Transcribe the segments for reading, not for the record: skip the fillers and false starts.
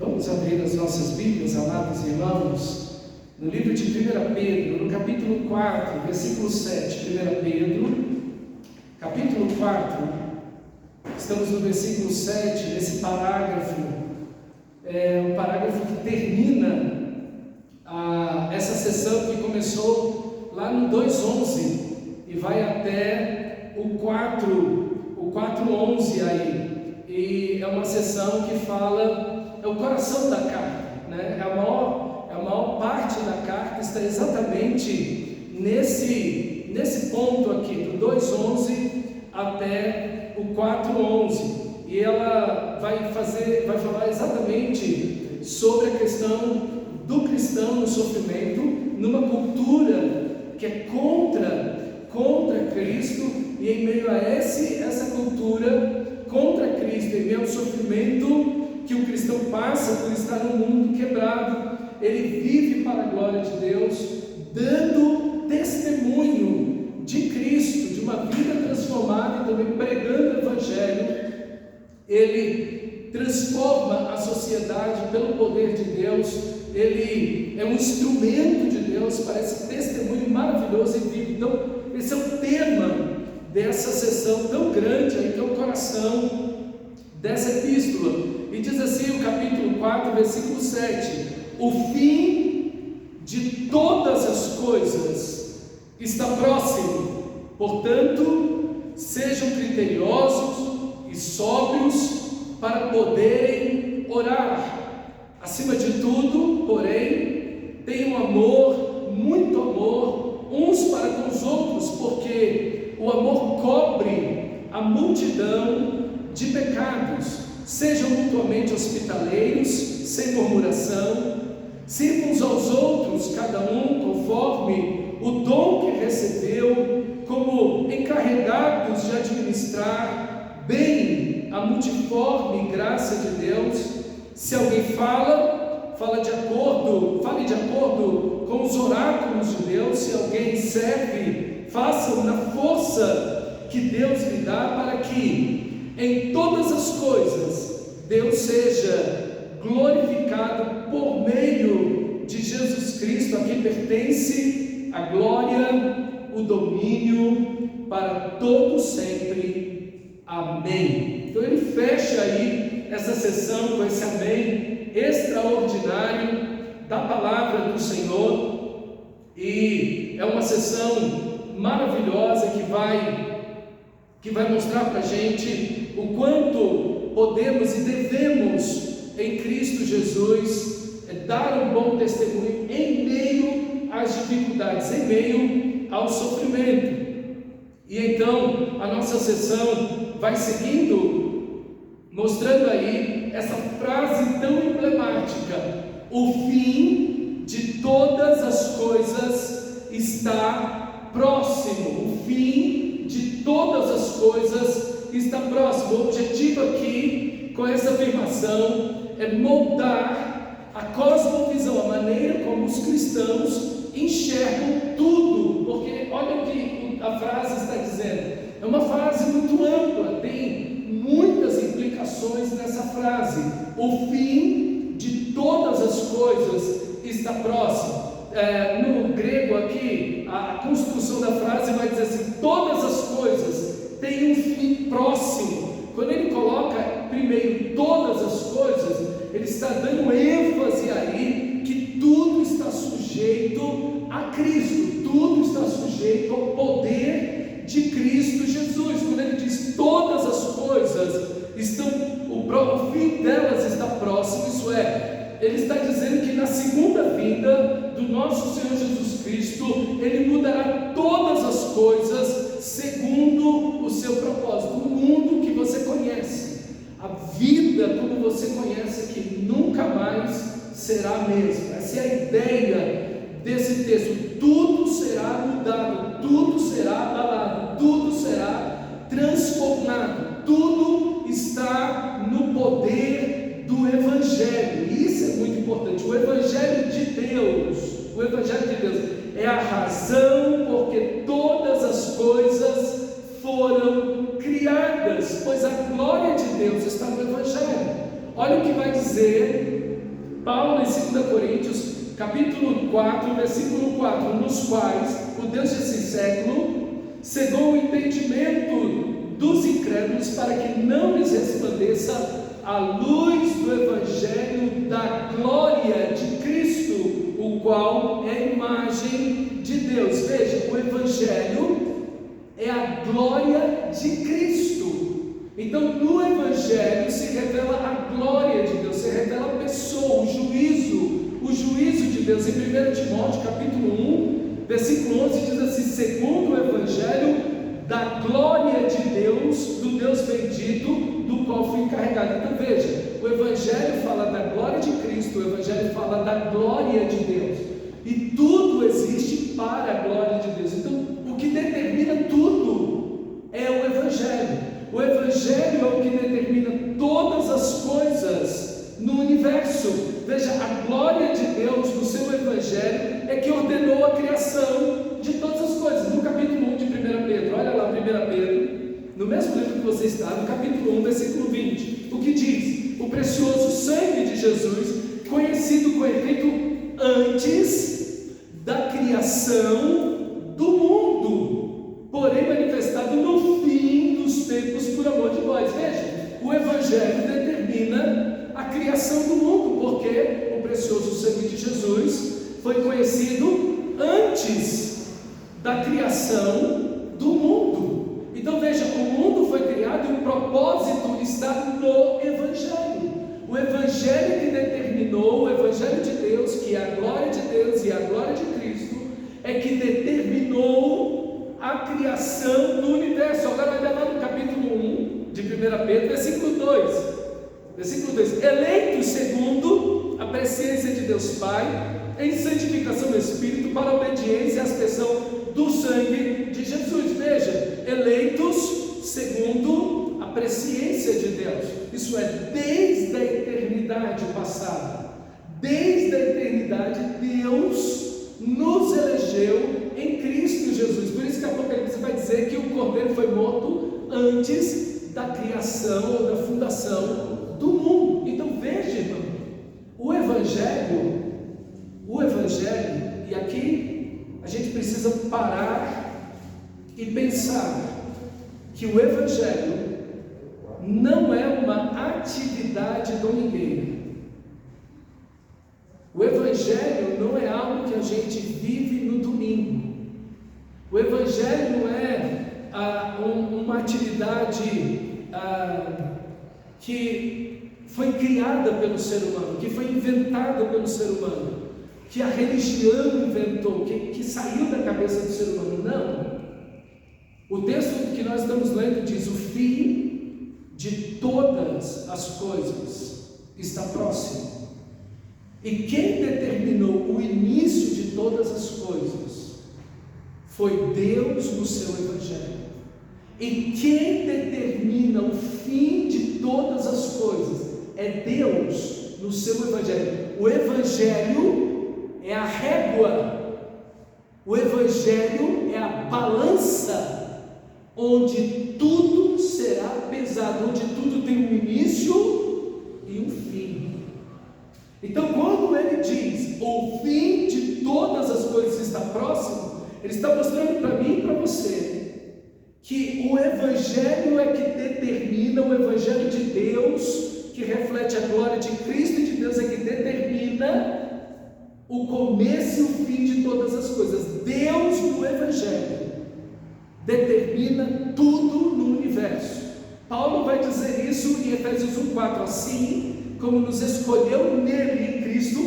Vamos abrir as nossas Bíblias, amados irmãos, no livro de 1 Pedro, no capítulo 4, versículo 7. 1 Pedro, capítulo 4, estamos no versículo 7, nesse parágrafo, um parágrafo que termina essa sessão que começou lá no 2:11 e vai até o 4:11 aí. E é uma sessão que fala, é o coração da carta, né? A maior parte da carta está exatamente nesse ponto aqui, do 2:11 até o 4:11. E ela vai falar exatamente sobre a questão do cristão no sofrimento, numa cultura que é contra Cristo, e em meio a essa cultura contra Cristo, em meio ao sofrimento que o cristão passa por estar num mundo quebrado, ele vive para a glória de Deus, dando testemunho de Cristo, de uma vida transformada, e também pregando o Evangelho. Ele transforma a sociedade pelo poder de Deus, ele é um instrumento de Deus para esse testemunho maravilhoso e vivo. Então, esse é o tema dessa sessão tão grande aí, que é o coração dessa epístola. E diz assim o capítulo 4, versículo 7: o fim de todas as coisas está próximo, portanto, sejam criteriosos e sóbrios para poderem orar. Acima de tudo, porém, tenham amor, muito amor, uns para com os outros, porque o amor cobre a multidão de pecados. Sejam mutuamente hospitaleiros, sem murmuração, sirvam uns aos outros, cada um conforme o dom que recebeu, como encarregados de administrar bem a multiforme graça de Deus. Se alguém fale de acordo com os oráculos de Deus. Se alguém serve, faça-o na força que Deus lhe dá, para que em todas as coisas Deus seja glorificado por meio de Jesus Cristo, a quem pertence a glória, o domínio para todos sempre. Amém. Então ele fecha aí essa sessão com esse amém extraordinário da palavra do Senhor, e é uma sessão maravilhosa que vai mostrar para a gente o quanto podemos e devemos em Cristo Jesus dar um bom testemunho em meio às dificuldades, em meio ao sofrimento. E então a nossa sessão vai seguindo, mostrando aí essa frase tão emblemática: o fim de todas as coisas está próximo. O fim de todas as coisas está próximo. O objetivo aqui, com essa afirmação, é moldar a cosmovisão, a maneira como os cristãos enxergam tudo, porque olha o que a frase está dizendo. É uma frase muito ampla, tem muitas implicações nessa frase. O fim de todas as coisas está próximo. No grego aqui, a construção da frase vai dizer assim: todas as coisas têm um fim próximo. Quando ele coloca primeiro todas as coisas, ele está dando ênfase aí que tudo está sujeito a Cristo, tudo está sujeito ao poder de Cristo Jesus. Quando ele diz todas as coisas estão, o fim delas está próximo, isso é, ele está dizendo que na segunda vinda do nosso Senhor Jesus Cristo, ele mudará todas as coisas segundo o seu propósito. O mundo que você conhece, a vida como você conhece aqui, nunca mais será a mesma. Essa é a ideia desse texto. Tudo será mudado, tudo será abalado, tudo será transformado, tudo está no poder do Evangelho. E isso é muito importante. O Evangelho de Deus é a razão porque todas as coisas foram criadas, pois a glória de Deus está no Evangelho. Olha o o que vai dizer Paulo em 2 Coríntios, capítulo 4, versículo 4, nos quais o Deus desse século cegou o entendimento dos incrédulos para que não lhes resplandeça a luz do Evangelho da glória de Cristo, o qual é a imagem de Deus. Veja, o Evangelho é a glória de Cristo. Então, no Evangelho se revela a glória de Deus, se revela a pessoa, o juízo de Deus. Em 1 Timóteo, capítulo 1, versículo 11, diz assim: segundo o Evangelho da glória de Deus, do Deus bendito, do qual fui encarregado. Então veja, o Evangelho fala da glória de Cristo, o Evangelho fala da glória de Deus, e tudo existe para a glória de Deus. Então, o que determina tudo é o Evangelho. O Evangelho é o que determina todas as coisas no universo. Veja, a glória de Deus no seu Evangelho é que ordenou a criação de todas as coisas. No capítulo 1 de 1 Pedro, olha lá 1 Pedro, no mesmo livro que você está, no capítulo 1, versículo 20, o que diz? O precioso sangue de Jesus, conhecido com efeito antes da criação do mundo, porém manifestado no fim dos tempos por amor de nós. Veja, o Evangelho determina a criação do mundo, porque o precioso sangue de Jesus foi conhecido antes da criação do mundo. Então veja, o mundo foi criado e o propósito está no Evangelho. O Evangelho que determinou, o Evangelho de Deus, que é a glória de Deus e a glória de Cristo, é que determinou a criação do universo. Agora olha lá no capítulo 1 de 1 Pedro, versículo 2. Versículo 2: eleitos segundo a presciência de Deus Pai, em santificação do Espírito, para a obediência e a aspersão do sangue de Jesus. Veja, eleitos segundo a presciência de Deus, isso é, desde a eternidade passada, desde a eternidade, Deus nos elegeu em Cristo Jesus. Por isso que Apocalipse vai dizer que o Cordeiro foi morto antes da criação ou da fundação do mundo. Então veja, irmão, o Evangelho, e aqui a gente precisa parar e pensar que o Evangelho não é uma atividade domingueira. O Evangelho não é algo que a gente vive no domingo. O Evangelho não é uma atividade que foi criada pelo ser humano, que foi inventada pelo ser humano, que a religião inventou, que saiu da cabeça do ser humano. Não. O texto que nós estamos lendo diz: o fim de todas as coisas está próximo. E quem determinou o início de todas as coisas foi Deus no seu Evangelho. E quem determina o fim de todas as coisas é Deus no seu Evangelho. O Evangelho é a régua, o Evangelho é a balança, onde tudo será pesado, onde tudo tem um início e um fim. Então, quando ele diz o fim de todas as coisas está próximo, ele está mostrando para mim e para você que o Evangelho é que determina, o Evangelho de Deus, que reflete a glória de Cristo e de Deus, é que determina o começo e o fim de todas as coisas. Deus no Evangelho determina tudo no universo. Paulo vai dizer isso em Efésios 1,4: assim como nos escolheu nele, em Cristo,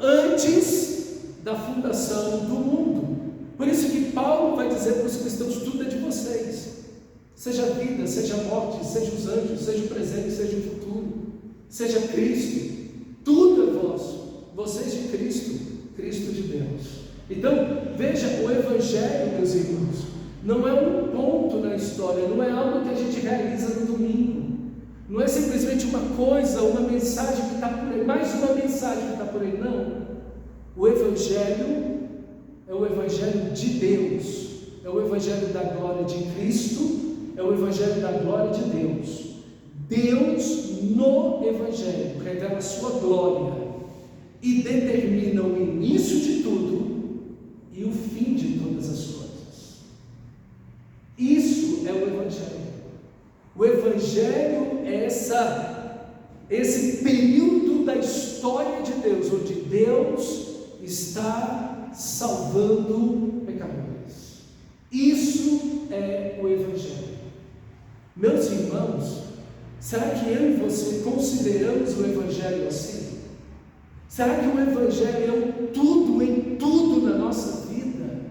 antes da fundação do mundo. Por isso que Paulo vai dizer para os cristãos: tudo é de vocês, seja a vida, seja a morte, seja os anjos, seja o presente, seja o futuro, seja Cristo, tudo é vosso, vocês de Cristo, Cristo de Deus. Então veja, o Evangelho, meus irmãos, não é um ponto na história, não é algo que a gente realiza no domingo, não é simplesmente uma coisa, uma mensagem que está por aí, mais uma mensagem que está por aí. Não, o Evangelho é o Evangelho de Deus, é o Evangelho da glória de Cristo, é o Evangelho da glória de Deus. Deus no Evangelho revela a sua glória e determina o início de tudo e o fim de todas as coisas. Isso é o Evangelho. O Evangelho é esse período da história de Deus, onde Deus está salvando pecadores. Isso é o Evangelho. Meus irmãos, será que eu e você consideramos o Evangelho assim? Será que o Evangelho é um tudo em tudo na nossa vida?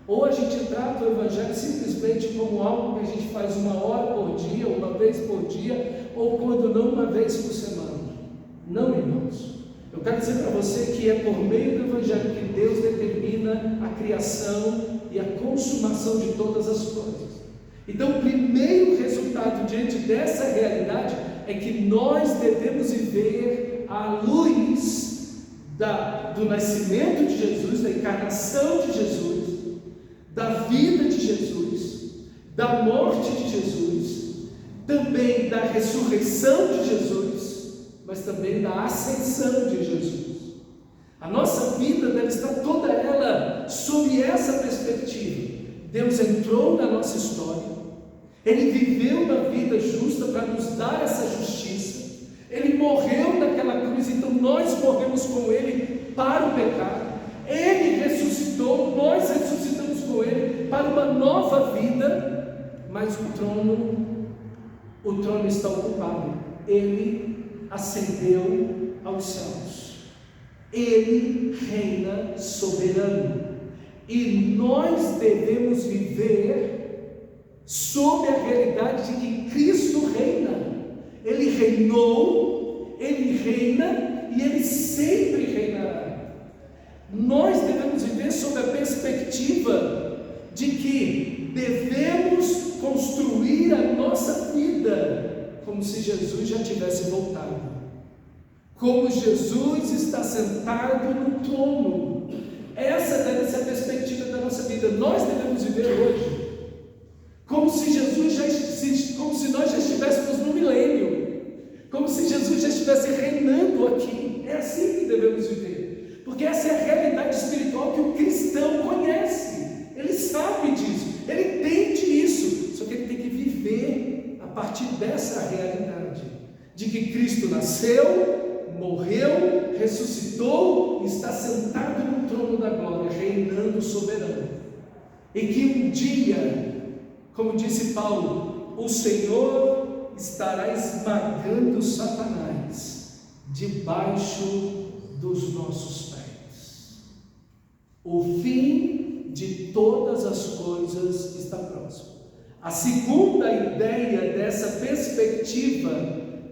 Ou a gente trata o Evangelho simplesmente como algo que a gente faz 1 hora por dia, uma vez por dia, ou quando não, uma vez por semana? Não, irmãos. Eu quero dizer para você que é por meio do Evangelho que Deus determina a criação e a consumação de todas as coisas. Então, o primeiro resultado diante dessa realidade é que nós devemos viver à luz do nascimento de Jesus, da encarnação de Jesus, da vida de Jesus, da morte de Jesus, também da ressurreição de Jesus, mas também da ascensão de Jesus. A nossa vida deve estar toda ela sob essa perspectiva. Deus entrou na nossa história, Ele viveu na vida justa para nos dar essa justiça, Ele morreu naquela cruz, então nós morremos com Ele para o pecado, Ele ressuscitou, nós ressuscitamos com Ele para uma nova vida, mas o trono está ocupado, Ele ascendeu aos céus, Ele reina soberano, e nós devemos viver sob a realidade de que Cristo reina. Ele reinou, Ele reina e Ele sempre reinará. Nós devemos viver sob a perspectiva de que devemos construir a nossa vida como se Jesus já tivesse voltado, como Jesus está sentado no trono. Essa deve ser a perspectiva da nossa vida. Nós devemos viver hoje como se como se nós já estivéssemos no milênio, como se Jesus já estivesse reinando aqui. É assim que devemos viver, porque essa é a realidade espiritual que o cristão conhece, ele sabe disso, ele entende isso, só que ele tem que viver a partir dessa realidade, de que Cristo nasceu, morreu, ressuscitou e está sentado no trono da glória, reinando soberano, e que um dia, como disse Paulo, o Senhor estará esmagando Satanás debaixo dos nossos pés. O fim de todas as coisas está próximo. A segunda ideia dessa perspectiva,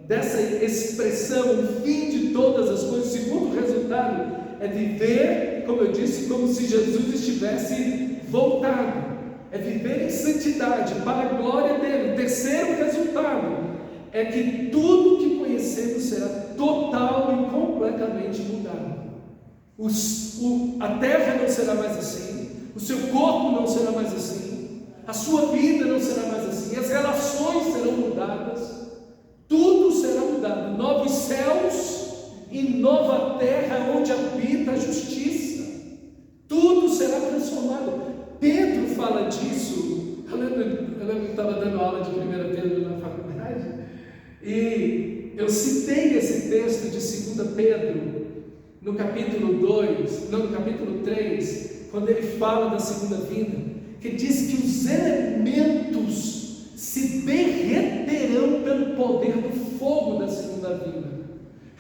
dessa expressão, o fim de todas as coisas, o segundo resultado é viver, como eu disse, como se Jesus estivesse voltado. É viver em santidade para a glória dele. O terceiro resultado é que tudo que conhecemos será total e completamente mudado. A terra não será mais assim, o seu corpo não será mais assim, a sua vida não será mais assim, as relações serão mudadas, tudo será mudado. Novos céus e nova terra onde habita a justiça, tudo será transformado. Pedro fala disso. Eu lembro que estava dando aula de 1 Pedro na faculdade, e eu citei esse texto de 2 Pedro, no capítulo 3, quando ele fala da segunda vinda, que diz que os elementos se derreterão pelo poder do fogo da segunda vinda.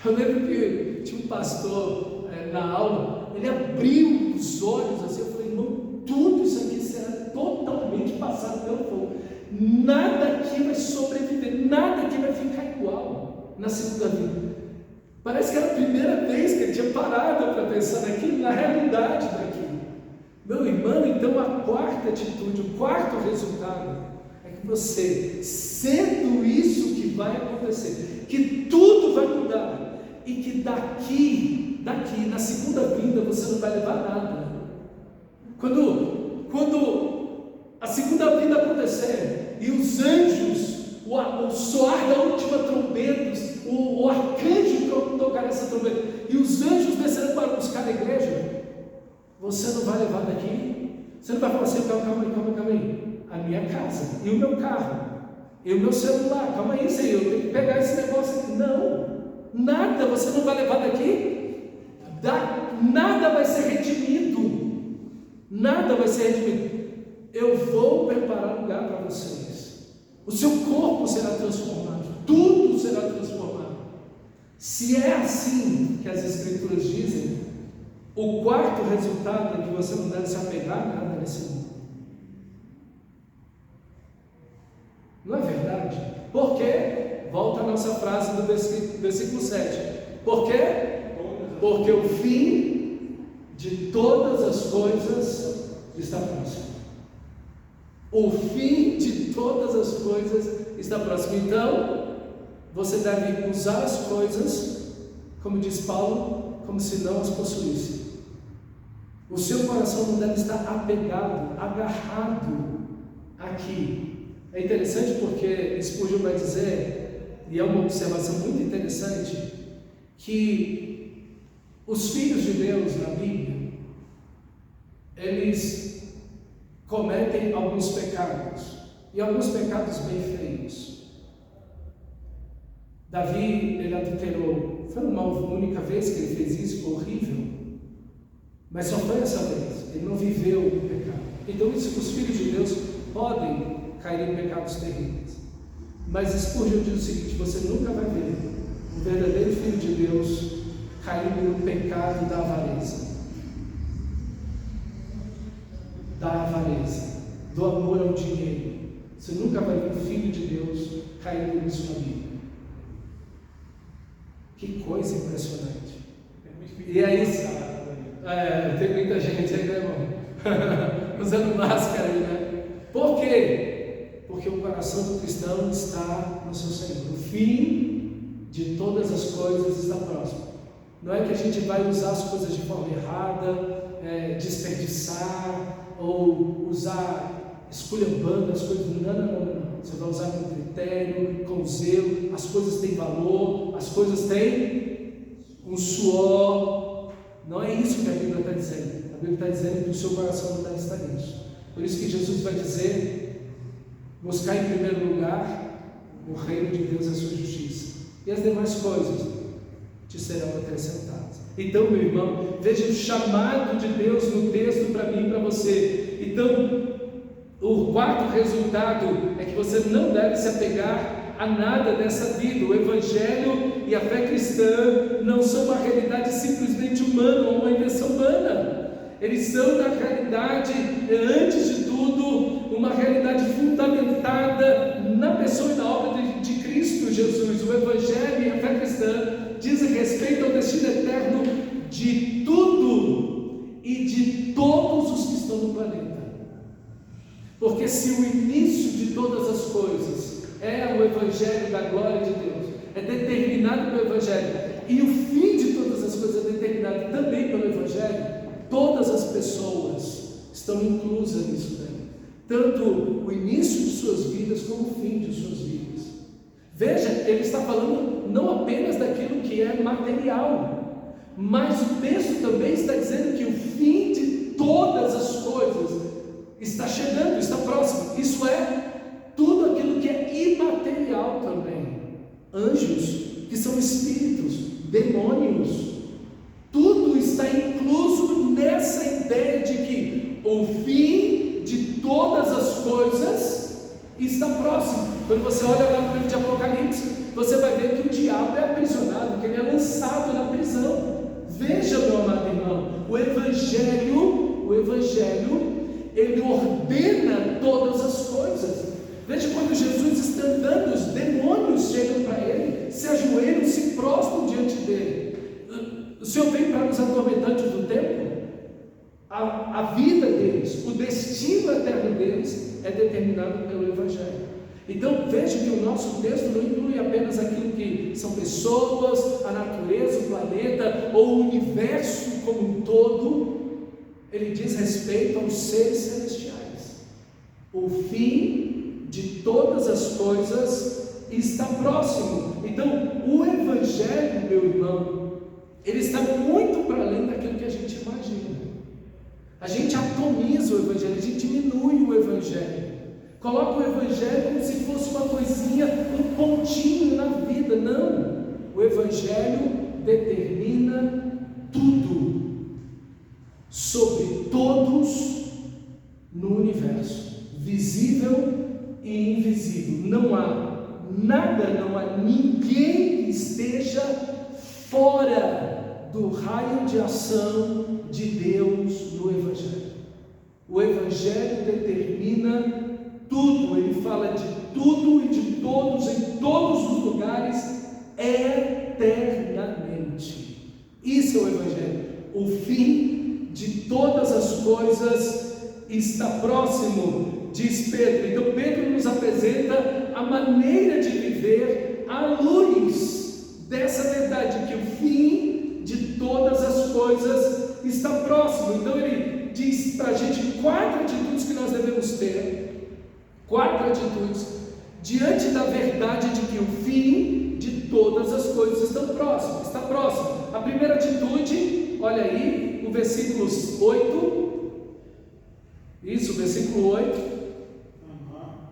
Eu lembro que tinha um pastor na aula, ele abriu os olhos assim, eu falei, irmão, tudo isso aqui será totalmente passado pelo fogo, nada aqui vai sobreviver, nada aqui vai ficar igual na segunda vinda. Parece que era a primeira vez que ele tinha parado para pensar naquilo, na realidade daquilo. Meu irmão, então a quarta atitude, o quarto resultado é que você, sendo isso que vai acontecer, que tudo vai mudar, e que daqui, na segunda vinda, você não vai levar nada. Quando a segunda vinda acontecer e os anjos o soar da última trombeta, o arcanjo tocar essa trombeta, e os anjos descerão para buscar a igreja, você não vai levar daqui, você não vai falar assim, calma aí, a minha casa, e o meu carro, e o meu celular, calma aí, Senhor, eu tenho que pegar esse negócio aqui. Não, nada você não vai levar daqui, nada vai ser redimido, nada vai ser redimido. Eu vou preparar lugar para vocês, o seu corpo será transformado, tudo será transformado. Se é assim que as Escrituras dizem, o quarto resultado é que você não deve se apegar a nada nesse mundo. Não é verdade? Por quê? Volta a nossa frase do versículo 7. Por quê? Porque o fim de todas as coisas está próximo. O fim de todas as coisas está próximo. Então, você deve usar as coisas, como diz Paulo, como se não as possuísse. O seu coração não deve estar apegado, agarrado aqui. É interessante porque Spurgeon vai dizer, e é uma observação muito interessante, que os filhos de Deus na Bíblia, eles cometem alguns pecados, e alguns pecados bem feios. Davi, ele adulterou, foi uma única vez que ele fez isso, foi horrível, mas só foi essa vez, ele não viveu o pecado. Então os filhos de Deus podem cair em pecados terríveis, mas Spurgeon diz o seguinte: você nunca vai ver um verdadeiro filho de Deus caindo no pecado da avareza, do amor ao dinheiro. Você nunca vai ver um filho de Deus caindo nisso na Bíblia. Que coisa impressionante. E aí, tem muita gente aí, né, irmão? Usando máscara aí, né? Por quê? Porque o coração do cristão está no seu Senhor. O fim de todas as coisas está próximo. Não é que a gente vai usar as coisas de forma errada, desperdiçar, ou usar esculhambando as coisas. Não. Você vai usar com critério, com zelo. As coisas têm valor, as coisas têm um suor. Não é isso que a Bíblia está dizendo. A Bíblia está dizendo que o seu coração não deve estar nisso. Por isso que Jesus vai dizer: buscar em primeiro lugar o reino de Deus e a sua justiça, e as demais coisas te serão acrescentadas. Então, meu irmão, veja o chamado de Deus no texto para mim e para você. Então, o quarto resultado é que você não deve se apegar a nada dessa vida. O Evangelho e a fé cristã não são uma realidade simplesmente humana ou uma invenção humana. Eles são, na realidade, antes de tudo, uma realidade fundamentada na pessoa e na obra de Cristo Jesus. O Evangelho e a fé cristã dizem respeito ao destino eterno de tudo e de todos os que estão no planeta. Porque se o início de todas as coisas é o Evangelho da glória de Deus, é determinado pelo Evangelho, e o fim de todas as coisas é determinado também pelo Evangelho, todas as pessoas estão inclusas nisso daí, tanto o início de suas vidas como o fim de suas vidas. Veja, ele está falando não apenas daquilo que é material, mas o texto também está dizendo que o fim de todas as coisas está chegando, está próximo. Isso é tudo aquilo que é imaterial também. Anjos, que são espíritos, demônios, tudo está incluso nessa ideia de que o fim de todas as coisas está próximo. Quando você olha lá no livro de Apocalipse, você vai ver que o diabo é aprisionado, que ele é lançado na prisão. Veja, meu amado irmão, o Evangelho, ele ordena todas as coisas. Veja, quando Jesus está andando, os demônios chegam para ele, se ajoelham, se prostram diante dele. O Senhor vem para nos atormentantes do tempo? A vida deles, o destino eterno deles é determinado pelo Evangelho. Então veja que o nosso texto não inclui apenas aquilo que são pessoas, a natureza, o planeta ou o universo como um todo. Ele diz respeito aos seres celestiais. O fim de todas as coisas está próximo. Então, o Evangelho, meu irmão, ele está muito para além daquilo que a gente imagina. A gente atomiza o Evangelho, a gente diminui o Evangelho, coloca o Evangelho como se fosse uma coisinha, um pontinho na vida. Não, o Evangelho determina tudo sobre todos no universo, visível e invisível. Não há nada, não há ninguém que esteja fora do raio de ação de Deus no Evangelho. O Evangelho determina tudo, ele fala de tudo e de todos, em todos os lugares, eternamente. Isso é o Evangelho. O fim de todas as coisas está próximo, diz Pedro. Então Pedro nos apresenta a maneira de viver à luz dessa verdade, que o fim de todas as coisas está próximo. Então ele diz para a gente 4 atitudes que nós devemos ter, 4 atitudes diante da verdade de que o fim de todas as coisas está próximo. A primeira atitude, olha aí, o versículo 8, isso, versículo 8,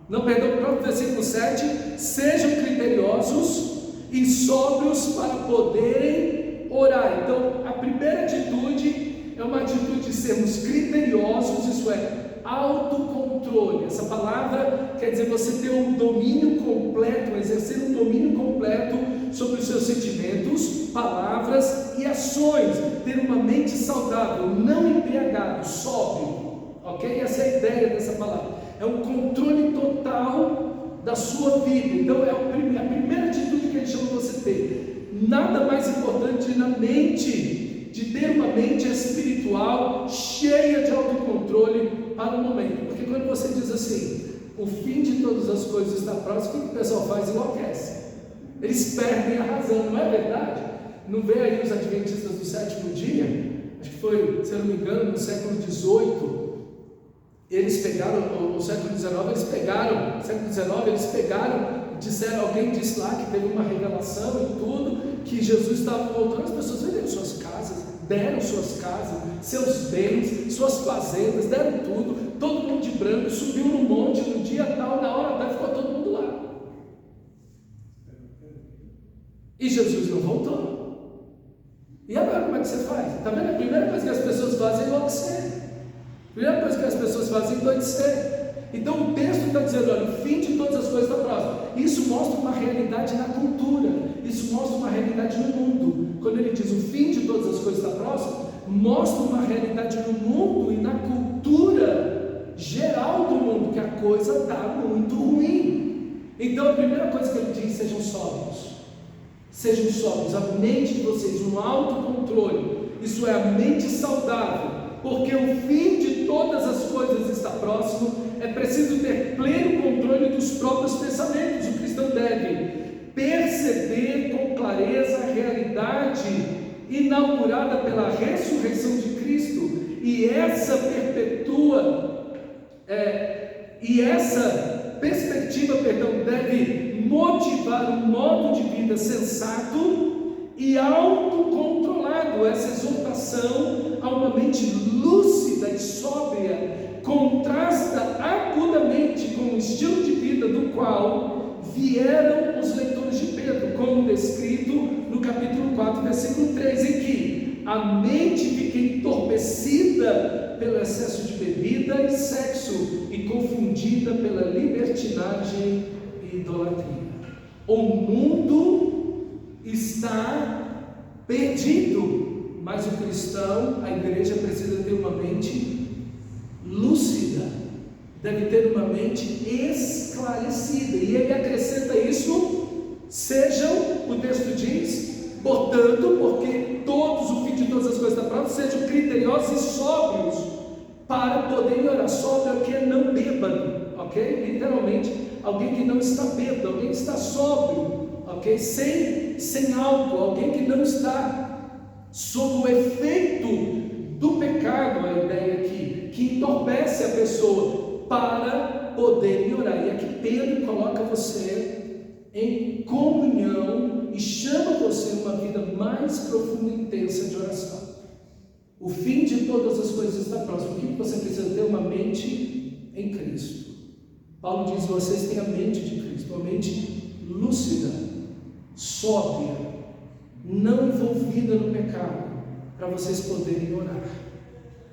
não, perdão, o próprio versículo 7, sejam criteriosos e sóbrios para poderem orar. Então, a primeira atitude é uma atitude de sermos criteriosos, isso é, autocontrole. Essa palavra quer dizer você ter um domínio completo, exercer um domínio completo sobre os seus sentimentos, palavras e ações, ter uma mente saudável, não embriagado, sóbrio, ok? Essa é a ideia dessa palavra, é um controle total da sua vida. Então é a primeira atitude que a gente chama você ter. Nada mais importante na mente, de ter uma mente espiritual cheia de autocontrole para o momento. Porque quando você diz assim, o fim de todas as coisas está próximo, o que o pessoal faz? Enlouquece. Eles perdem a razão, não é verdade? Não vê aí os adventistas do sétimo dia? Acho que foi, se eu não me engano, no século XVIII. Eles pegaram, no século XIX, disseram, alguém disse lá que teve uma revelação e tudo, que Jesus estava voltando, as pessoas venderam suas casas, deram suas casas, seus bens, suas fazendas, deram tudo, todo mundo de branco, subiu no monte no dia tal, na hora tal, ficou todo mundo lá. E Jesus não voltou. E agora como é que você faz? Está vendo? A primeira coisa que as pessoas fazem é enlouquecer. A primeira coisa que as pessoas fazem é endoidecer. Então o texto está dizendo, olha, o fim de todas as coisas está próximo. Isso mostra uma realidade na cultura, isso mostra uma realidade no mundo. Quando ele diz o fim de todas as coisas está próximo, mostra uma realidade no mundo e na cultura geral do mundo, que a coisa está muito ruim. Então a primeira coisa que ele diz, sejam sóbrios, a mente de vocês, um autocontrole, isso é a mente saudável. Porque o fim de todas as coisas está próximo, é preciso ter pleno controle dos próprios pensamentos. O cristão deve perceber com clareza a realidade inaugurada pela ressurreição de Cristo, e essa perspectiva deve motivar um modo de vida sensato e autocontrolado. Essa exortação a uma mente lúcida e sóbria contrasta agudamente com o estilo de vida do qual vieram os leitores de Pedro, como descrito no capítulo 4, versículo 3, em que a mente fica entorpecida pelo excesso de bebida e sexo e confundida pela libertinagem e idolatria. O mundo está perdido, mas o cristão, a igreja, precisa ter uma mente lúcida, deve ter uma mente esclarecida, e ele acrescenta isso, sejam, o texto diz, portanto, porque todos, o fim de todas as coisas da prova, sejam criteriosos e sóbrios, para poderem orar. Sóbrio aqui é não bêbado, ok? Literalmente, alguém que não está bêbado, alguém que está sóbrio, ok? Sem álcool, alguém que não está sob o efeito do pecado, a ideia aqui, que entorpece a pessoa, para poderem orar. E aqui Pedro coloca você em comunhão e chama você a uma vida mais profunda e intensa de oração. O fim de todas as coisas está próximo. O que você precisa ter? Uma mente em Cristo. Paulo diz: vocês têm a mente de Cristo, uma mente lúcida, sóbria, não envolvida no pecado, para vocês poderem orar.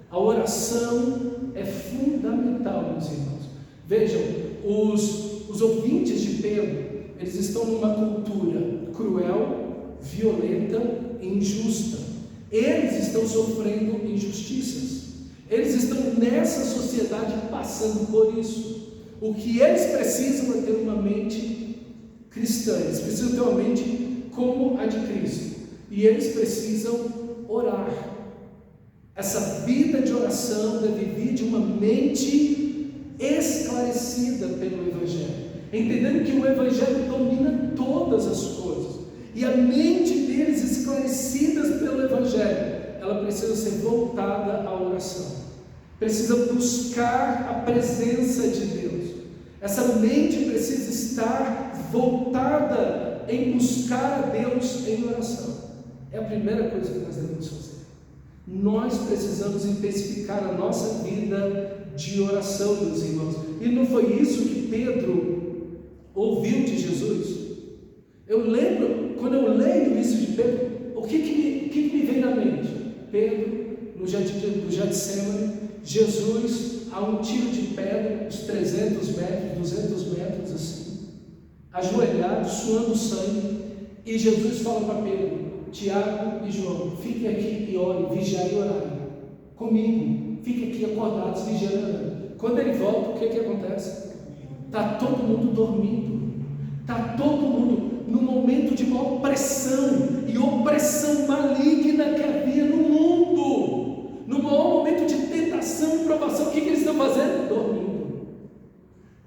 A oração é fundamental, meus irmãos. Vejam, os ouvintes de Pedro, eles estão numa cultura cruel, violenta e injusta. Eles estão sofrendo injustiças. Eles estão nessa sociedade passando por isso. O que eles precisam é ter uma mente cristã. Eles precisam ter uma mente como a de Cristo. E eles precisam orar. Essa vida de oração deve vir de uma mente esclarecida pelo Evangelho, entendendo que o Evangelho domina todas as coisas, e a mente deles esclarecidas pelo Evangelho, ela precisa ser voltada à oração, precisa buscar a presença de Deus. Essa mente precisa estar voltada em buscar a Deus em oração. É a primeira coisa que nós devemos fazer. Nós precisamos intensificar a nossa vida de oração, meus irmãos. E não foi isso que Pedro ouviu de Jesus? Eu lembro, quando eu leio isso de Pedro, o que me vem na mente? Pedro, no jardim do Getsemane, Jesus a um tiro de pedra, uns 300 metros, 200 metros assim, ajoelhado, suando sangue, e Jesus fala para Pedro: Tiago e João, fiquem aqui e orem, vigiai e orai comigo, fiquem aqui acordados, vigiando e orando. Quando ele volta, o que acontece? Está todo mundo dormindo, está todo mundo num momento de maior pressão e opressão maligna que havia no mundo, no maior momento de tentação e provação. O que eles estão fazendo? Dormindo,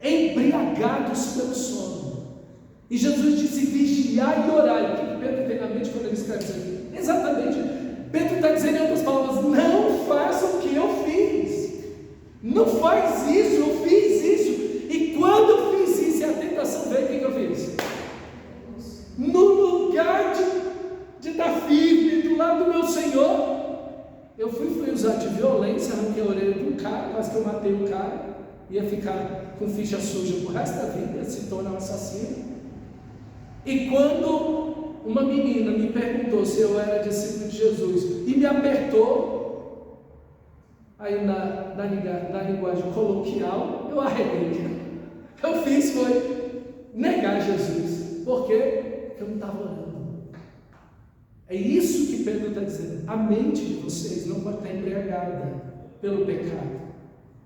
embriagados pelo sono. E Jesus disse: vigiai e orai. O que Pedro tem na mente quando ele escreve isso aqui? Exatamente, Pedro está dizendo em outras palavras: não faça o que eu fiz, não faz isso, eu fiz isso. E quando eu fiz isso e a tentação veio, o que eu fiz? No lugar de estar firme do lado do meu Senhor, eu fui usar de violência, arranquei a orelha de um cara, quase que eu matei o cara, ia ficar com ficha suja pro resto da vida, ia se tornar um assassino. E quando uma menina me perguntou se eu era discípulo de Jesus e me apertou, aí na linguagem coloquial, eu arreguei. Eu fiz foi negar Jesus. Por quê? Porque eu não estava orando. É isso que Pedro está dizendo. A mente de vocês não pode estar embriagada pelo pecado,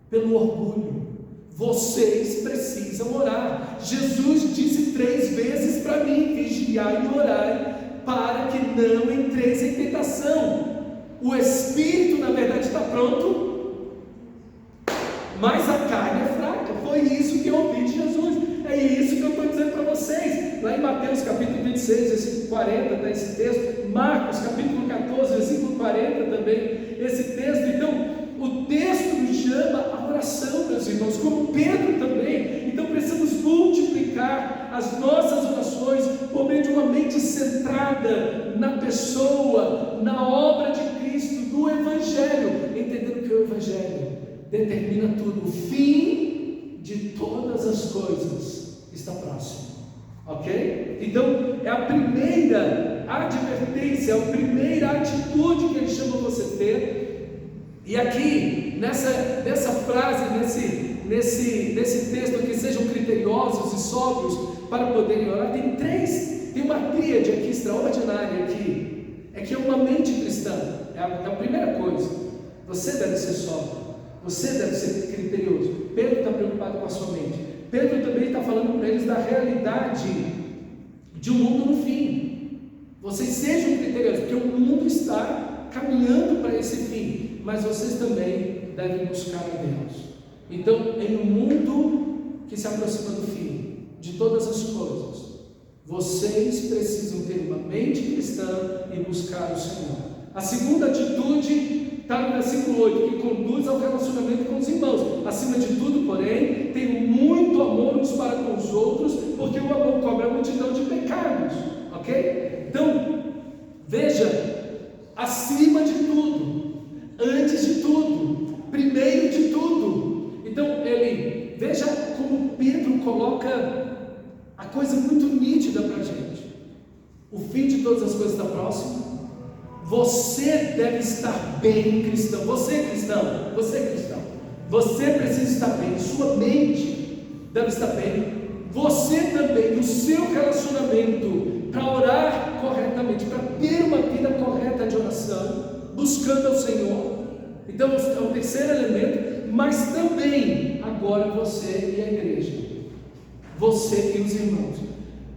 pelo orgulho. Vocês precisam orar. Jesus disse 3 vezes para mim: vigiai e orai, para que não entreis em tentação. O espírito, na verdade, está pronto, mas a carne é fraca. Foi isso que eu ouvi de Jesus. É isso que eu estou dizendo para vocês. Lá em Mateus capítulo 26, versículo 40, está esse texto. Marcos capítulo 14, versículo 40 também, esse texto. Então, o texto nos chama a oração, meus irmãos, como Pedro também. Então precisamos multiplicar as nossas orações por meio de uma mente centrada na pessoa, na obra de Cristo, do Evangelho, entendendo que o Evangelho determina tudo. O fim de todas as coisas está próximo, ok? Então é a primeira advertência, a primeira atitude que ele chama você a ter. E aqui, nessa frase, nesse texto aqui: sejam criteriosos e sóbrios para poderem orar, tem uma tríade aqui extraordinária aqui. É que é uma mente cristã, é a primeira coisa. Você deve ser sóbrio, você deve ser criterioso. Pedro está preocupado com a sua mente. Pedro também está falando para eles da realidade de um mundo no fim. Vocês sejam criteriosos, porque o mundo está caminhando para esse fim. Mas vocês também devem buscar a Deus. Então, em um mundo que se aproxima do fim de todas as coisas, vocês precisam ter uma mente cristã e buscar o Senhor. A segunda atitude está no versículo 8, que conduz ao relacionamento com os irmãos. Acima de tudo, porém, tenho muito amor uns para com os outros, porque o amor cobre a multidão de pecados, ok? Então, veja, acima de tudo, antes de tudo, primeiro de tudo. Então, veja como Pedro coloca a coisa muito nítida para a gente. O fim de todas as coisas está próximo. Você deve estar bem, cristão. Você cristão, você precisa estar bem. Sua mente deve estar bem. Você também, no seu relacionamento, para orar corretamente, para ter uma vida correta de oração, buscando ao Senhor. Então, é o terceiro elemento. Mas também, agora você e a igreja, você e os irmãos.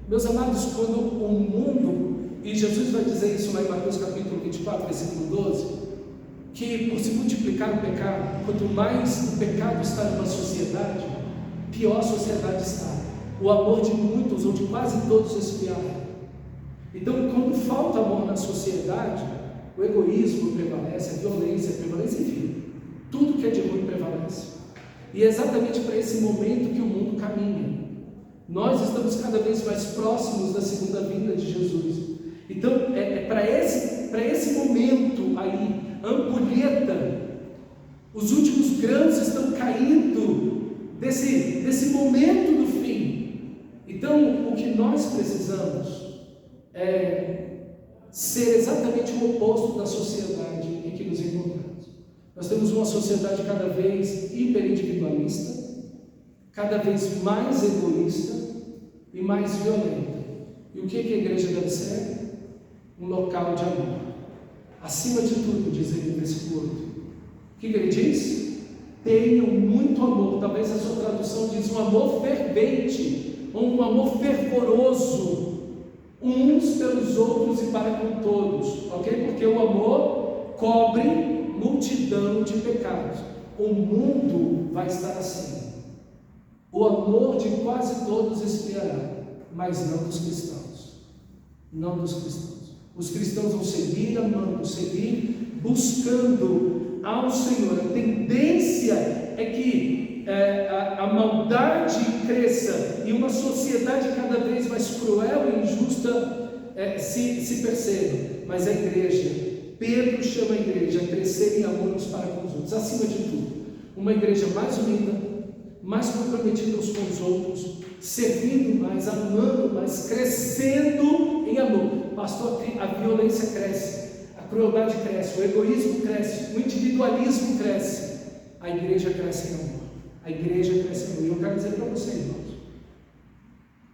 Meus amados, quando o mundo, e Jesus vai dizer isso lá em Mateus capítulo 24, versículo 12, que por se multiplicar o pecado, quanto mais o pecado está numa sociedade, pior a sociedade está. O amor de muitos ou de quase todos esfriará. Então, quando falta amor na sociedade, o egoísmo prevalece, a violência prevalece, enfim, tudo que é de ruim prevalece. E é exatamente para esse momento que o mundo caminha. Nós estamos cada vez mais próximos da segunda vinda de Jesus. Então, para esse momento aí, ampulheta, os últimos grãos estão caindo desse momento do fim. Então, o que nós precisamos é ser exatamente o oposto da sociedade em que nos encontramos. Nós temos uma sociedade cada vez hiperindividualista, cada vez mais egoísta e mais violenta. E o que a igreja deve ser? Um local de amor. Acima de tudo, diz ele no versículo 8. O que ele diz? Tenham muito amor. Talvez a sua tradução diz um amor fervente, ou um amor fervoroso, uns pelos outros e para com todos, ok? Porque o amor cobre multidão de pecados. O mundo vai estar assim. O amor de quase todos esfriará, mas não dos cristãos. Não dos cristãos. Os cristãos vão seguir amando, seguir buscando ao Senhor. A tendência é que a maldade cresça e uma sociedade cada vez mais cruel e injusta se perceba. Mas a igreja, Pedro chama a igreja a crescer em amor uns para com os outros. Acima de tudo, uma igreja mais unida, mais comprometida uns com os outros, servindo mais, amando mais, crescendo em amor. Pastor, a violência cresce, a crueldade cresce, o egoísmo cresce, o individualismo cresce. A igreja cresce em amor. A igreja cresce em amor. E eu quero dizer para você, irmãos,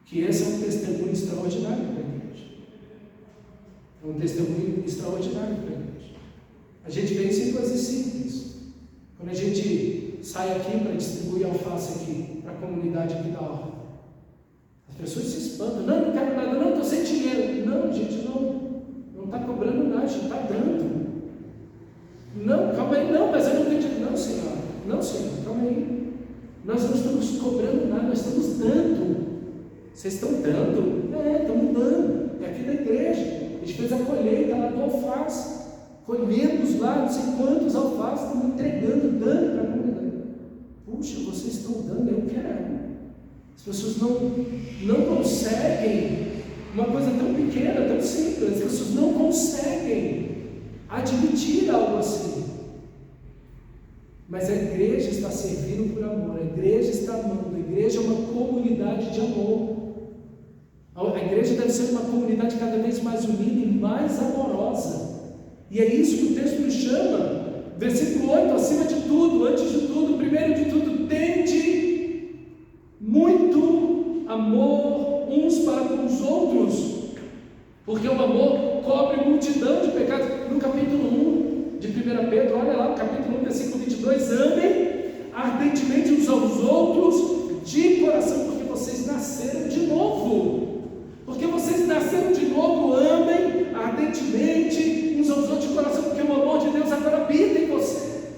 que esse é um testemunho extraordinário para a igreja. É um testemunho extraordinário para a igreja. A gente vê isso em coisas simples. Quando a gente sai aqui para distribuir alface aqui para a comunidade aqui da Orla, as pessoas se espantam. Não quero nada, não, estou sem dinheiro. Não, gente, não está cobrando nada, a gente está dando. Não, calma aí, não, mas eu não tenho dinheiro. Não, senhor, calma aí. Nós não estamos cobrando nada, nós estamos dando. Vocês estão dando? Estamos dando. É aqui da igreja. A gente fez a colheita lá do alface. Colhemos lá não sei quantos alfaces, estamos entregando, dando para a comunidade. Puxa, vocês estão dando, eu quero. As pessoas não conseguem, uma coisa tão pequena, tão simples, as pessoas não conseguem admitir algo assim. Mas a igreja está servindo por amor, a igreja está amando, a igreja é uma comunidade de amor. A igreja deve ser uma comunidade cada vez mais unida e mais amorosa. E é isso que o texto nos chama. Versículo 8, acima de tudo, antes de tudo, primeiro de tudo, tende muito amor uns para com os outros, porque o amor cobre multidão de pecados. No capítulo 1 de 1 Pedro, olha lá, no capítulo 1, versículo 22, amem ardentemente uns aos outros de coração, porque vocês nasceram de novo. Porque vocês nasceram de novo, amem ardentemente uns aos outros de coração, porque o amor de Deus agora habita em você.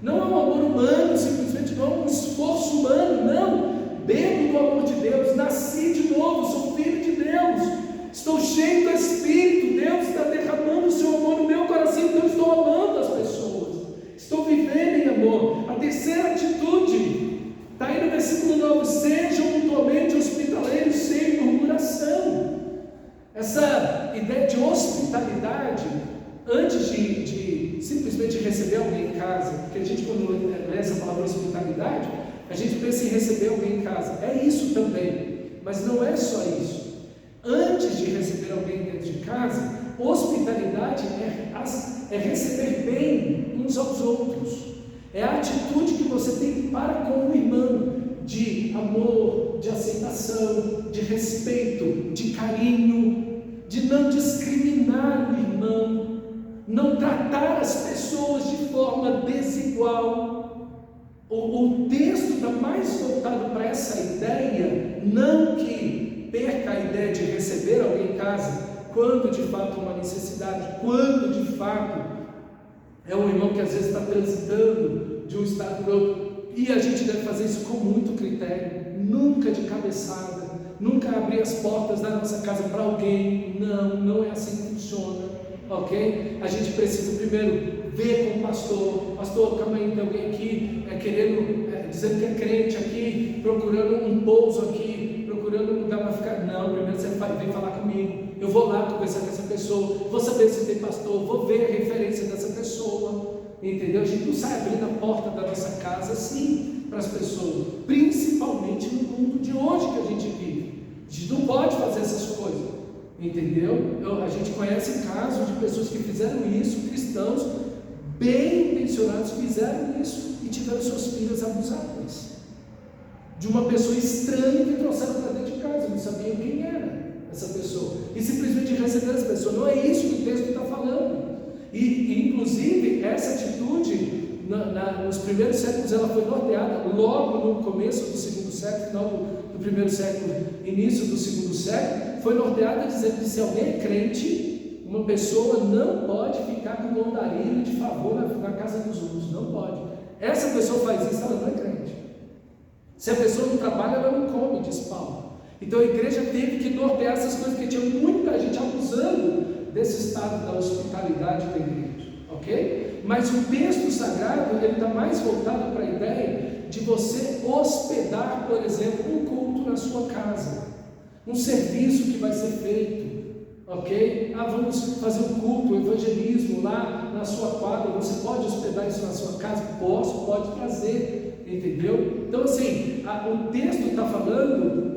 Não é um amor humano, simplesmente não é um esforço humano, não. Bebo do amor de Deus, nasci de novo, sou filho de Deus, estou cheio do Espírito, Deus está derramando o seu antes de simplesmente receber alguém em casa, porque a gente, quando lê essa palavra hospitalidade, a gente pensa em receber alguém em casa. É isso também, mas não é só isso. Antes de receber alguém dentro de casa, hospitalidade é receber bem uns aos outros. É a atitude que você tem para com o irmão, de amor, de aceitação, de respeito, de carinho, de não discriminar o irmão, não tratar as pessoas de forma desigual. O texto está mais voltado para essa ideia, não que perca a ideia de receber alguém em casa, quando de fato uma necessidade, quando de fato é um irmão que às vezes está transitando de um estado para outro, e a gente deve fazer isso com muito critério, nunca de cabeçada, nunca abrir as portas da nossa casa para alguém. Não é assim que funciona, ok? A gente precisa primeiro ver com o pastor, calma aí, tem alguém aqui dizendo que é crente aqui, procurando um pouso aqui, procurando um lugar para ficar. Não, primeiro você vem falar comigo, eu vou lá conversar com essa pessoa, vou saber se tem pastor, vou ver a referência dessa pessoa, entendeu? A gente não sai abrindo a porta da nossa casa assim para as pessoas, principalmente no mundo de hoje que a gente vive. A gente não pode fazer essas coisas, entendeu? A gente conhece casos de pessoas que fizeram isso, cristãos bem intencionados fizeram isso e tiveram suas filhas abusadas de uma pessoa estranha que trouxeram para dentro de casa, não sabiam quem era essa pessoa, e simplesmente receberam essa pessoa. Não é isso que o texto está falando. E inclusive essa atitude nos primeiros séculos ela foi norteada logo no começo do segundo século, final do primeiro século, início do segundo século, foi norteada dizendo que se alguém é crente, uma pessoa não pode ficar com andarilho de favor na casa dos outros, não pode. Essa pessoa faz isso, ela não é crente. Se a pessoa não trabalha, ela não come, diz Paulo. Então a igreja teve que nortear essas coisas, porque tinha muita gente abusando desse estado da hospitalidade da igreja, ok? Mas o texto sagrado, ele está mais voltado para a ideia de você hospedar, por exemplo, um culto na sua casa, um serviço que vai ser feito, ok? Vamos fazer um culto, um evangelismo lá na sua quadra, você pode hospedar isso na sua casa? Pode trazer, entendeu? Então assim, o texto está falando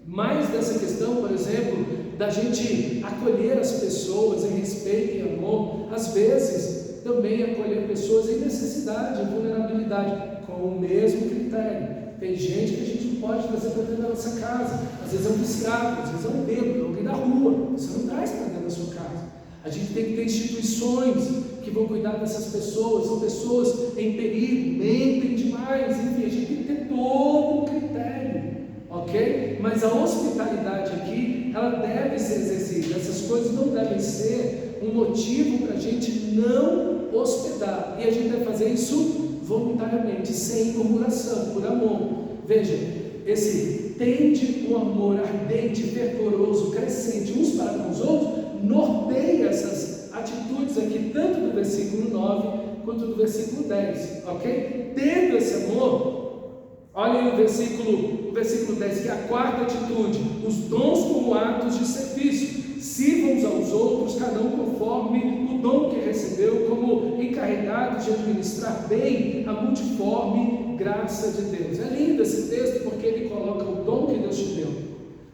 mais dessa questão, por exemplo, da gente acolher as pessoas em respeito e amor, às vezes também acolher pessoas em necessidade, em vulnerabilidade, com o mesmo critério. Tem gente que a gente não pode trazer para dentro da nossa casa, às vezes é um viciado, às vezes é um bêbado, é alguém da rua, você não traz para dentro da sua casa. A gente tem que ter instituições que vão cuidar dessas pessoas, são pessoas em perigo, mentem demais, enfim, a gente tem que ter todo um critério, ok? Mas a hospitalidade aqui, ela deve ser exercida. Essas coisas não devem ser um motivo para a gente não hospedar, e a gente deve fazer isso voluntariamente, sem murmuração, por amor. Veja, esse tende um amor ardente, fervoroso, crescente uns para com os outros, norteia essas atitudes aqui, tanto do versículo 9 quanto do versículo 10, ok? Tendo esse amor, olhem o versículo 10, que é a quarta atitude: os dons como atos de serviço, sirvam uns aos outros, cada um conforme o dom que recebeu, como encarregados de administrar bem a multiforme graça de Deus. É lindo esse texto, porque ele coloca o dom que Deus te deu,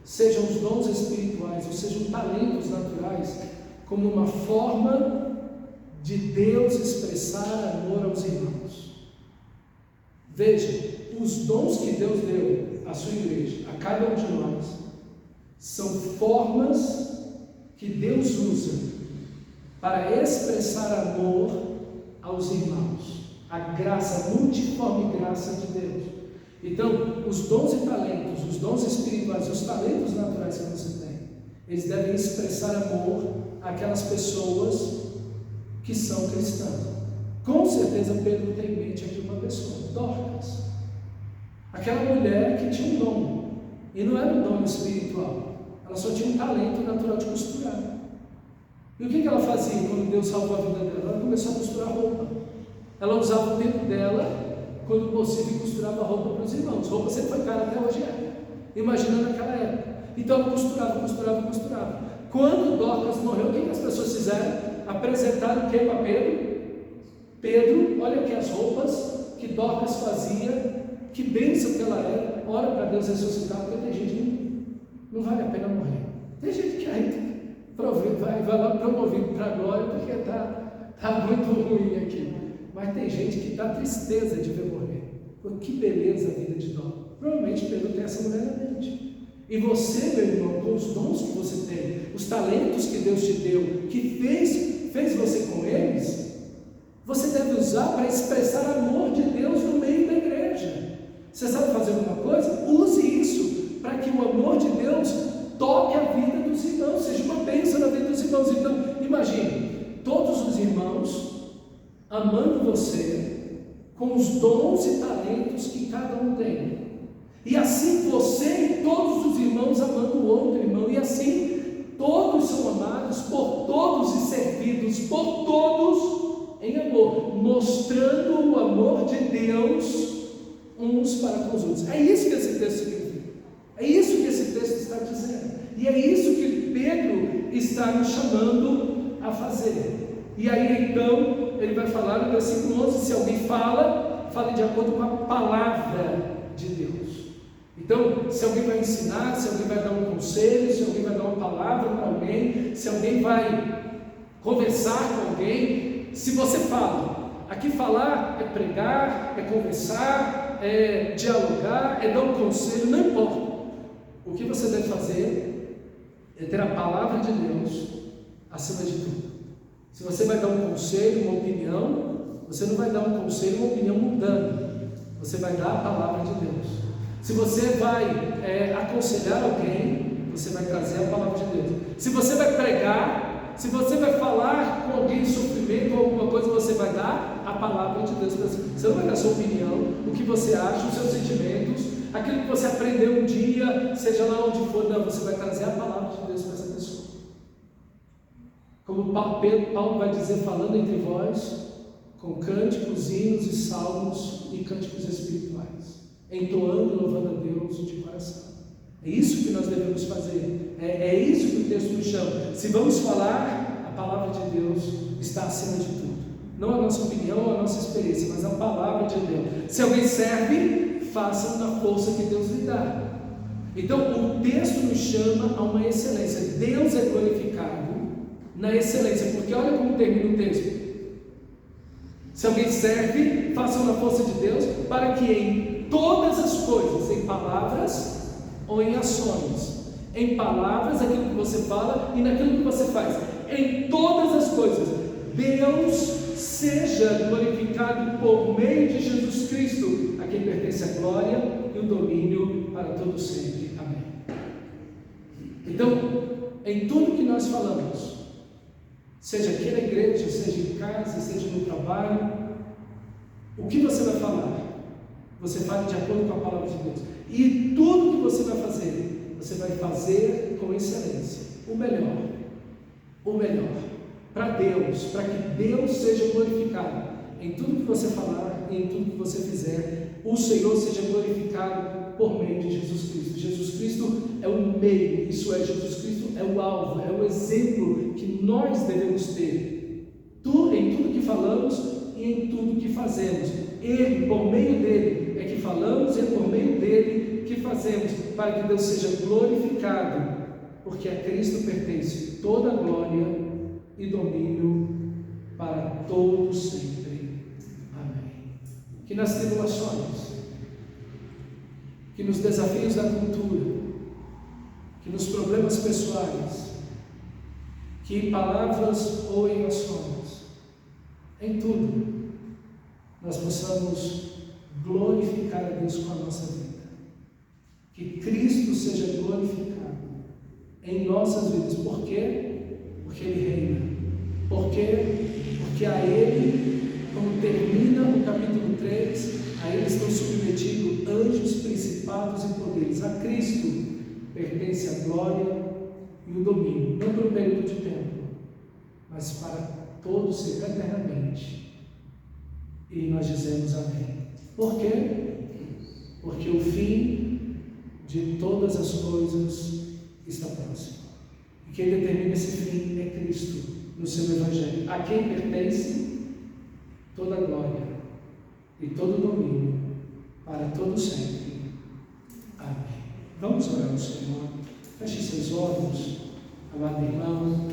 sejam os dons espirituais, ou sejam talentos naturais, como uma forma de Deus expressar amor aos irmãos. Veja, os dons que Deus deu à sua igreja, a cada um de nós, são formas que Deus usa para expressar amor aos irmãos, a graça, a multiforme graça de Deus. Então, os dons e talentos, os dons espirituais, os talentos naturais que você tem, eles devem expressar amor àquelas pessoas que são cristãs. Com certeza Pedro tem em mente aqui uma pessoa, Dorcas, aquela mulher que tinha um dom, e não era um dom espiritual, ela só tinha um talento natural de costurar. E o que ela fazia quando Deus salvou a vida dela? Ela começou a costurar roupa. Ela usava o tempo dela, quando possível, costurava roupa para os irmãos. Roupa sempre foi cara, até hoje é. Imagina naquela época. Então ela costurava. Quando Dorcas morreu, o que as pessoas fizeram? apresentaram o que para Pedro? Pedro, olha aqui as roupas que Dorcas fazia, que bênção que ela era. Ora para Deus ressuscitar, porque tem gente que não vale a pena morrer. Tem gente que aí vai lá promovido para a glória porque está muito ruim aqui. Mas tem gente que dá tristeza de ver morrer. Pô, que beleza a vida de Dó. Provavelmente Pedro tem essa mulher na mente. E você, meu irmão, com os dons que você tem, os talentos que Deus te deu, que fez você com eles, você deve usar para expressar amor de Deus no meio da igreja. Você sabe fazer alguma coisa? Use isso para que o amor de Deus toque a vida dos irmãos, seja uma bênção na vida dos irmãos. Então, imagine, todos os irmãos amando você com os dons e talentos que cada um tem. E assim você e todos os irmãos amando o outro irmão. E assim todos são amados por todos e servidos por todos em amor, mostrando o amor de Deus uns para com os outros. É isso que esse texto significa. É isso que esse texto está dizendo. E é isso que Pedro está nos chamando a fazer. E aí então, ele vai falar no versículo 11, se alguém fale de acordo com a palavra de Deus. Então, se alguém vai ensinar, se alguém vai dar um conselho, se alguém vai dar uma palavra para alguém, se alguém vai conversar com alguém, se você fala, aqui falar é pregar, é conversar, é dialogar, é dar um conselho, não importa. O que você deve fazer é ter a palavra de Deus acima de tudo. Se você vai dar um conselho, uma opinião, você não vai dar um conselho, uma opinião mundana. Você vai dar a palavra de Deus. Se você vai aconselhar alguém, você vai trazer a palavra de Deus. Se você vai pregar, se você vai falar com alguém em sofrimento ou alguma coisa, você vai dar a palavra de Deus. Você não vai dar a sua opinião, o que você acha, os seus sentimentos, aquilo que você aprendeu um dia, seja lá onde for. Não, você vai trazer a palavra de Deus para essa pessoa. Como Paulo vai dizer, falando entre vós, com cânticos, hinos e salmos e cânticos espirituais, entoando e louvando a Deus de coração. É isso que nós devemos fazer. É isso que o texto nos chama. Se vamos falar, a palavra de Deus está acima de tudo. Não a nossa opinião ou a nossa experiência, mas a palavra de Deus. Se alguém serve, faça na força que Deus lhe dá. Então, o texto nos chama a uma excelência. Deus é glorificado na excelência, porque olha como termina o texto. Se alguém serve, faça na força de Deus, para que em todas as coisas, em palavras ou em ações, em palavras, aquilo que você fala, e naquilo que você faz, em todas as coisas, Deus seja glorificado por meio de Jesus Cristo, a quem pertence a glória e o domínio para todos sempre. Amém. Então, em tudo que nós falamos, seja aqui na igreja, seja em casa, seja no trabalho, o que você vai falar? Você fala de acordo com a palavra de Deus. E tudo que você vai fazer com excelência. O melhor, para Deus, para que Deus seja glorificado. Em tudo que você falar e em tudo que você fizer, o Senhor seja glorificado por meio de Jesus Cristo. Jesus Cristo é o meio, isso é, Jesus Cristo é o alvo, é o exemplo que nós devemos ter. Em tudo que falamos e em tudo que fazemos. Ele, por meio dele, é que falamos e é por meio dele que fazemos, para que Deus seja glorificado, porque a Cristo pertence toda a glória e domínio para todos sempre. Amém. Que nas tribulações, que nos desafios da cultura, que nos problemas pessoais, que em palavras ou em ações, em tudo, nós possamos glorificar a Deus com a nossa vida. Que Cristo seja glorificado em nossas vidas. Por quê? Porque Ele reina. Por quê? Porque a Ele, como termina o capítulo 3, a Ele estão submetidos anjos, principados e poderes. A Cristo pertence a glória e o domínio, não por um período de tempo, mas para todos sempre, eternamente. E nós dizemos amém. Por quê? Porque o fim de todas as coisas está próximo. E quem determina esse fim é Cristo. no seu Evangelho. A quem pertence toda a glória e todo o domínio para todo sempre. Amém. Vamos orar ao Senhor. Feche seus olhos, amado irmão.